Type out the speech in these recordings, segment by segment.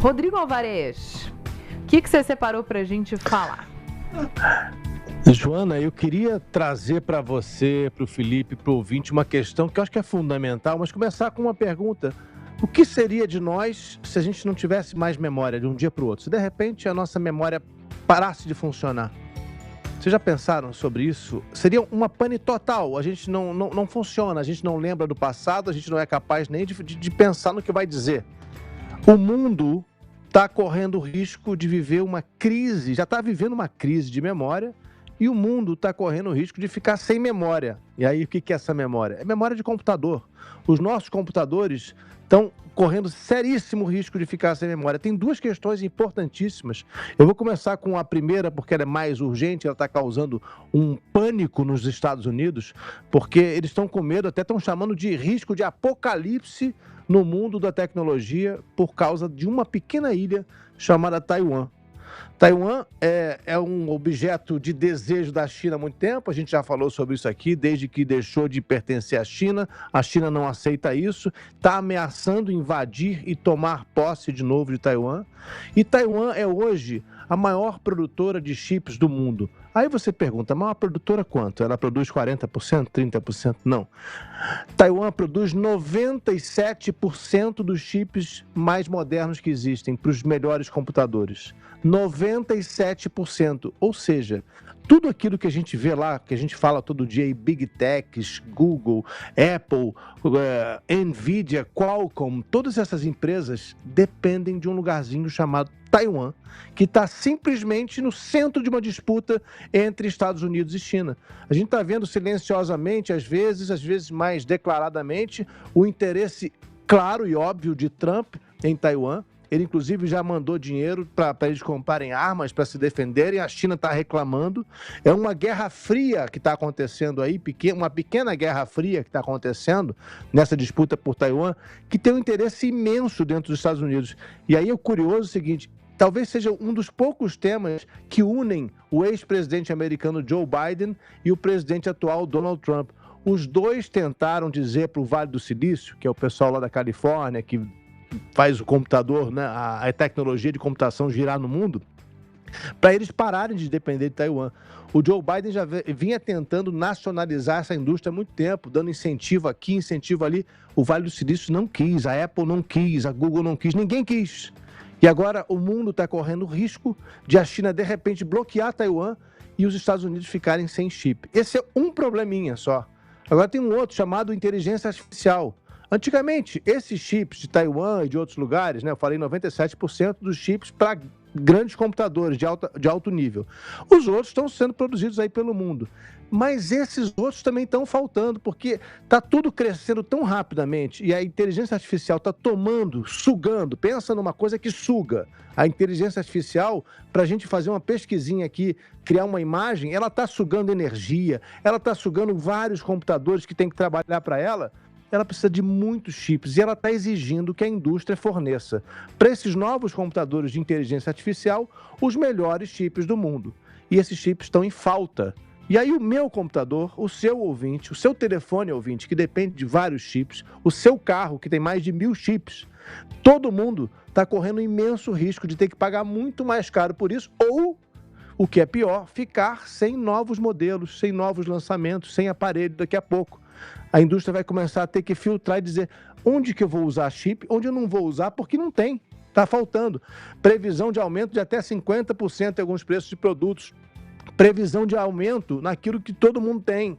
Rodrigo Alvarez, o que você separou para a gente falar? Joana, eu queria trazer para você, para o Felipe, para o ouvinte, uma questão que eu acho que é fundamental, mas começar com uma pergunta. O que seria de nós se a gente não tivesse mais memória de um dia para o outro? Se de repente a nossa memória parasse de funcionar? Vocês já pensaram sobre isso? Seria uma pane total, a gente não funciona, a gente não lembra do passado, a gente não é capaz nem de pensar no que vai dizer. O mundo está correndo o risco de viver uma crise, já está vivendo uma crise de memória, e o mundo está correndo o risco de ficar sem memória. E aí, o que é essa memória? É memória de computador. Os nossos computadores estão correndo seríssimo risco de ficar sem memória. Tem duas questões importantíssimas. Eu vou começar com a primeira, porque ela é mais urgente, ela está causando um pânico nos Estados Unidos, porque eles estão com medo, até estão chamando de risco de apocalipse no mundo da tecnologia por causa de uma pequena ilha chamada Taiwan. Taiwan é um objeto de desejo da China há muito tempo, a gente já falou sobre isso aqui, desde que deixou de pertencer à China, a China não aceita isso, está ameaçando invadir e tomar posse de novo de Taiwan, e Taiwan é hoje a maior produtora de chips do mundo. Aí você pergunta, mas uma produtora quanto? Ela produz 40%, 30%? Não. Taiwan produz 97% dos chips mais modernos que existem para os melhores computadores. 97%. Ou seja, tudo aquilo que a gente vê lá, que a gente fala todo dia aí, Big Techs, Google, Apple, Nvidia, Qualcomm, todas essas empresas dependem de um lugarzinho chamado Taiwan, que está simplesmente no centro de uma disputa entre Estados Unidos e China. A gente está vendo silenciosamente, às vezes mais declaradamente, o interesse claro e óbvio de Trump em Taiwan. Ele, inclusive, já mandou dinheiro para eles comprarem armas para se defenderem. A China está reclamando. É uma guerra fria que está acontecendo aí, uma pequena guerra fria que está acontecendo nessa disputa por Taiwan, que tem um interesse imenso dentro dos Estados Unidos. E aí é curioso o seguinte, talvez seja um dos poucos temas que unem o ex-presidente americano Joe Biden e o presidente atual Donald Trump. Os dois tentaram dizer para o Vale do Silício, que é o pessoal lá da Califórnia, que faz o computador, né, a tecnologia de computação girar no mundo, para eles pararem de depender de Taiwan. O Joe Biden já vinha tentando nacionalizar essa indústria há muito tempo, dando incentivo aqui, incentivo ali. O Vale do Silício não quis, a Apple não quis, a Google não quis, ninguém quis. E agora o mundo está correndo o risco de a China, de repente, bloquear Taiwan e os Estados Unidos ficarem sem chip. Esse é um probleminha só. Agora tem um outro chamado inteligência artificial. Antigamente, esses chips de Taiwan e de outros lugares, né, eu falei 97% dos chips para grandes computadores de alto nível. Os outros estão sendo produzidos aí pelo mundo. Mas esses outros também estão faltando, porque está tudo crescendo tão rapidamente e a inteligência artificial está tomando, sugando. Pensa numa coisa que suga. A inteligência artificial, para a gente fazer uma pesquisinha aqui, criar uma imagem, ela está sugando energia, ela está sugando vários computadores que tem que trabalhar para ela. Ela precisa de muitos chips e ela está exigindo que a indústria forneça para esses novos computadores de inteligência artificial os melhores chips do mundo. E esses chips estão em falta. E aí o meu computador, o seu ouvinte, o seu telefone ouvinte, que depende de vários chips, o seu carro, que tem mais de 1000 chips, todo mundo está correndo um imenso risco de ter que pagar muito mais caro por isso, ou, o que é pior, ficar sem novos modelos, sem novos lançamentos, sem aparelho daqui a pouco. A indústria vai começar a ter que filtrar e dizer onde que eu vou usar chip, onde eu não vou usar, porque não tem, está faltando. Previsão de aumento de até 50% em alguns preços de produtos. Previsão de aumento naquilo que todo mundo tem.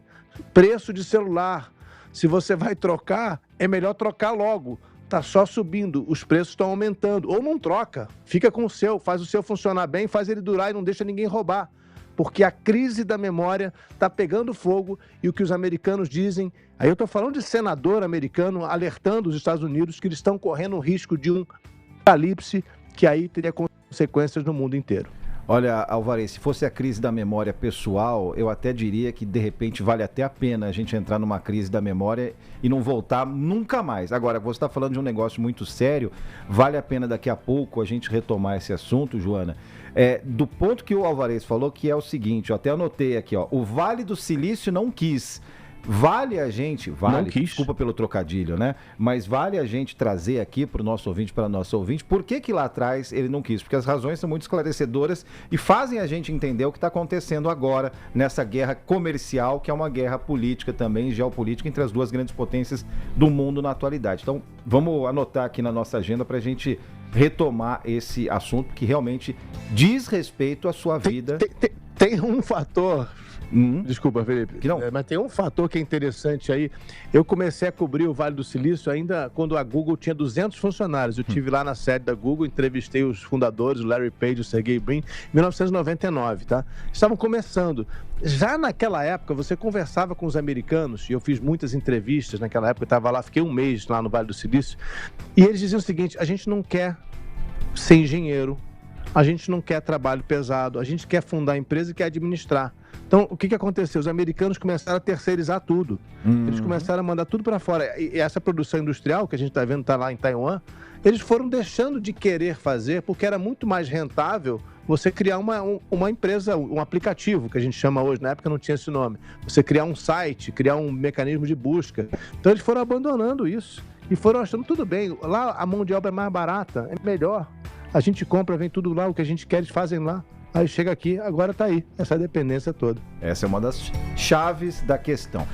Preço de celular. Se você vai trocar, é melhor trocar logo. Está só subindo, os preços estão aumentando. Ou não troca, fica com o seu, faz o seu funcionar bem, faz ele durar e não deixa ninguém roubar. Porque a crise da memória está pegando fogo e o que os americanos dizem... Aí eu estou falando de senador americano alertando os Estados Unidos que eles estão correndo o risco de um apocalipse que aí teria consequências no mundo inteiro. Olha, Alvarez, se fosse a crise da memória pessoal, eu até diria que, de repente, vale até a pena a gente entrar numa crise da memória e não voltar nunca mais. Agora, você está falando de um negócio muito sério, vale a pena daqui a pouco a gente retomar esse assunto, Joana. Do ponto que o Alvarez falou, que é o seguinte, eu até anotei aqui, ó, o Vale do Silício não quis. vale a gente, Não quis. desculpa pelo trocadilho, né? Mas vale a gente trazer aqui para o nosso ouvinte, para a nossa ouvinte, por que lá atrás ele não quis? Porque as razões são muito esclarecedoras e fazem a gente entender o que está acontecendo agora nessa guerra comercial, que é uma guerra política também, geopolítica, entre as duas grandes potências do mundo na atualidade. Então, vamos anotar aqui na nossa agenda para a gente retomar esse assunto que realmente diz respeito à sua vida. Tem um fator... Desculpa, Felipe. Que não. Mas tem um fator que é interessante aí. Eu comecei a cobrir o Vale do Silício ainda quando a Google tinha 200 funcionários. Eu estive lá na sede da Google, entrevistei os fundadores, o Larry Page e o Sergey Brin, em 1999, tá? Estavam começando. Já naquela época, você conversava com os americanos, e eu fiz muitas entrevistas naquela época, eu estava lá, fiquei um mês lá no Vale do Silício, e eles diziam o seguinte: a gente não quer ser engenheiro, a gente não quer trabalho pesado, a gente quer fundar a empresa e quer administrar. Então, o que aconteceu? Os americanos começaram a terceirizar tudo. Eles começaram a mandar tudo para fora. E essa produção industrial que a gente está vendo está lá em Taiwan, eles foram deixando de querer fazer porque era muito mais rentável você criar uma empresa, um aplicativo, que a gente chama hoje, na época não tinha esse nome. Você criar um site, criar um mecanismo de busca. Então, eles foram abandonando isso e foram achando tudo bem. Lá a mão de obra é mais barata, é melhor. A gente compra, vem tudo lá, o que a gente quer, eles fazem lá. Aí chega aqui, agora tá aí, essa dependência toda. Essa é uma das chaves da questão.